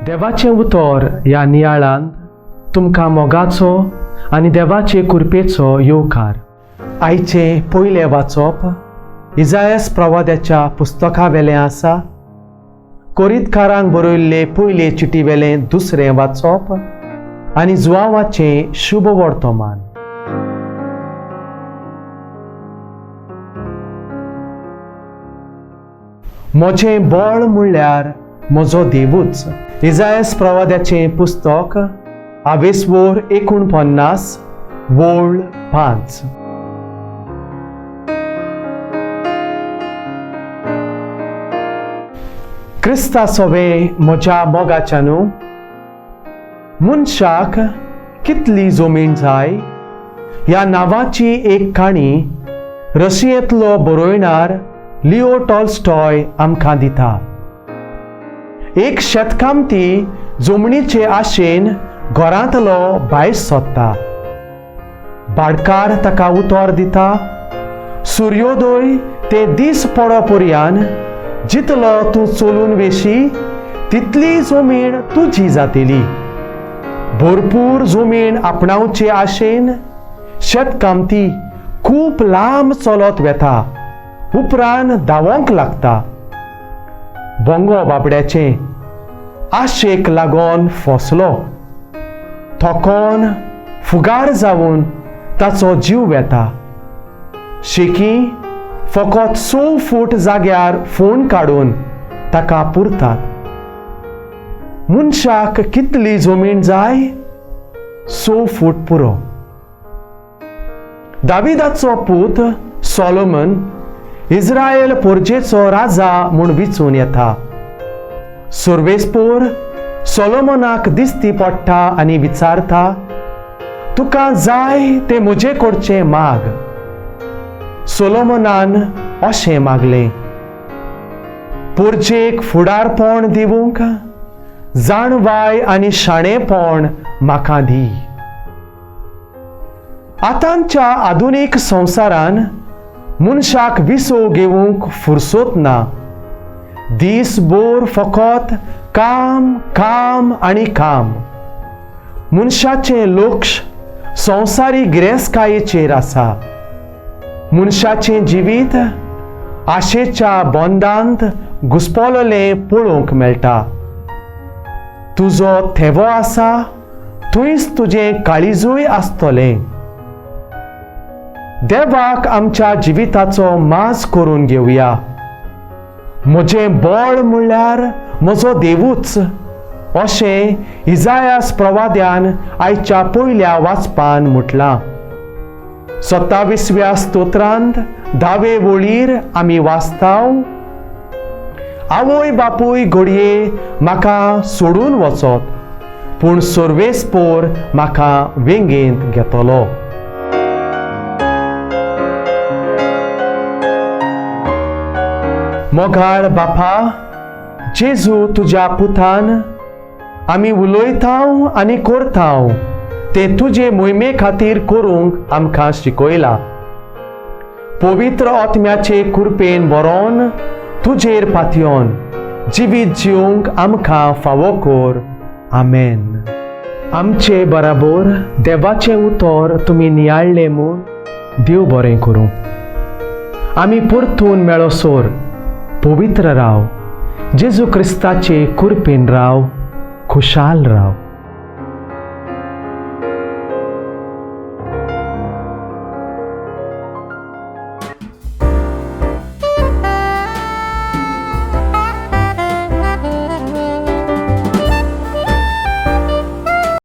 देवाचें उतर ह्या नियाळांत तुमकां मोगाचो आनी देवाचे कृपेचो येवकार. आयचें पयलें वाचप इसायास प्रवाद्याच्या पुस्तका वेलें आसा. कोरिंतकारांक बरयल्ले पयले चिटी वेलें दुसरें वाचप आनी जुआंवाचें शुभ वर्तमान. म्हजें बळ म्हणल्यार म्हजो देवूच. इसायास प्रवाद्याचें पुस्तक 49 वोळ 5. क्रिस्ता सोवे म्हज्या मोगाच्यानू. मनशाक कितली जमीन जाय ह्या नांवाची एक काणी रशियेंतलो बरोवणार लिओ टॉल्स्टॉय आमकां दिता. एक शेतकामती जमनीचे आशेन घरांतलो भायर सोदता. भाडकार ताका उतर दिता. सुर्योदय ते दीस पडो पर्यान जितलो तूं चलून वेशी तितली जमीन तुजी जातली. भरपूर जमीन आपणावचे आशेन शेतकामती खूब लांब चलत वेता. उपरांत धांवोंक लागता. भोंगो बाबड्याचे आशेक लागून फसलो. थकोन फुगार जावन ताचो जीव वेता. शेकी फकत 6 फूट जाग्यार फोंड काडून ताका पुरतात. मनशाक कितली जमीन जाय? 6 फूट पुरो. दाविदाचो पूत सोलोमन इस्रायल पोरजेचो राजा म्हूण विचून येता. सुर्वेस्पोर सोलोमनाक दिसती पडटा आनी विचारता, तुका जाय ते म्हजे कडचें माग. सोलोमनान अशें मागलें, पोरजेक फुडारपण दिवंक जाणवाय आनी शाणेपण म्हाका दी. आतांच्या आधुनीक संवसारान मनशाक विसो घेवंक फुरसत ना. दीसभर फकत काम काम आनी काम. मनशाचें लक्ष संवसारी गिरेस्तकायेचेर आसा. मनशाचें जिवीत आशेच्या बंदांत घुस्पलोलें पळोवंक मेळटा. तुजो थेवो आसा थंयच तुजें काळिजूय आसतलें. देवाक आमच्या जिविताचो माज करून घेवया. म्हजें बळ म्हणल्यार म्हजो देवूच अशें इसायास प्रवाद्यान आयच्या पयल्या वाचपान म्हटलां. 27व्या स्तोत्रांत 10वे वळीर आमी वाचताव, आवय बापूय घडये म्हाका सोडून वचत, पूण सर्वेस्पोर म्हाका वेंगेंत घेतलो. मोगाळ बापा जेजू, तुज्या पुतान आमी उलयताव आनी करताव ते तुजे मोहिमे खातीर करूंक आमकां शिकयला. पवित्र आत्म्याचे कृपेन बरोवन तुजेर पातयोन जिवीत जिवंक आमकां फावो कर. आमेन. आमचे बराबर देवाचें उतर तुमी नियाळ्ळें म्हूण देव बरें करूं. आमी परतून मेळोसोर पवित्र राव. जेजू क्रिस्ताचे कृपेन राव. खुशाल राव.